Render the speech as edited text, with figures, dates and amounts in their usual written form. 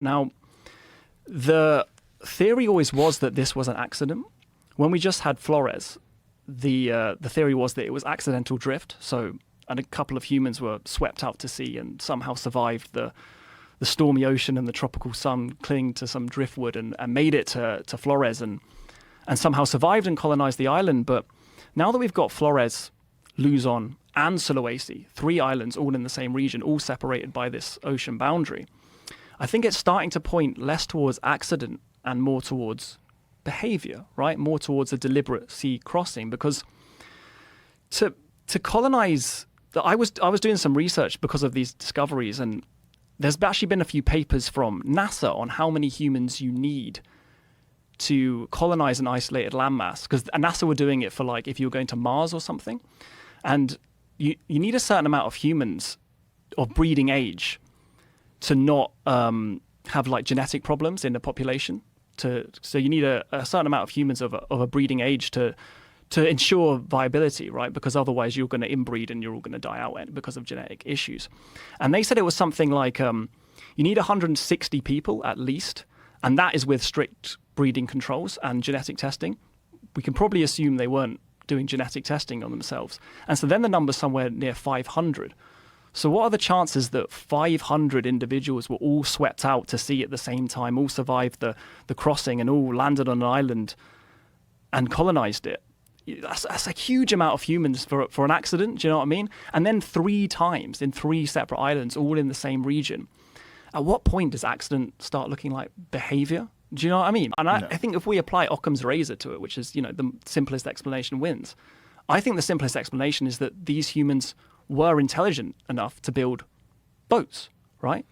Now, the theory always was that this was an accident. When we just had Flores, the theory was that it was accidental drift. And a couple of humans were swept out to sea and somehow survived the stormy ocean and the tropical sun, clinging to some driftwood and made it to Flores and somehow survived and colonized the island. But now that we've got Flores, Luzon, and Sulawesi, 3 islands all in the same region, all separated by this ocean boundary, I think it's starting to point less towards accident and more towards behavior, right? More towards a deliberate sea crossing. Because to colonize, I was doing some research because of these discoveries, and there's actually been a few papers from NASA on how many humans you need to colonize an isolated landmass. Because NASA were doing it for, like, if you were going to Mars or something, and you need a certain amount of humans of breeding age to not have like genetic problems in the population. So you need a certain amount of humans of a breeding age to ensure viability, right? Because otherwise you're going to inbreed and you're all going to die out because of genetic issues. And they said it was something like you need 160 people at least, and that is with strict breeding controls and genetic testing. We can probably assume they weren't doing genetic testing on themselves. And so then the number's somewhere near 500. So what are the chances that 500 individuals were all swept out to sea at the same time, all survived the crossing and all landed on an island and colonized it? That's a huge amount of humans for an accident, do you know what I mean? And then 3 times in 3 separate islands, all in the same region. At what point does accident start looking like behavior? Do you know what I mean? And I think if we apply Occam's razor to it, which is, the simplest explanation wins, I think the simplest explanation is that these humans were intelligent enough to build boats, right?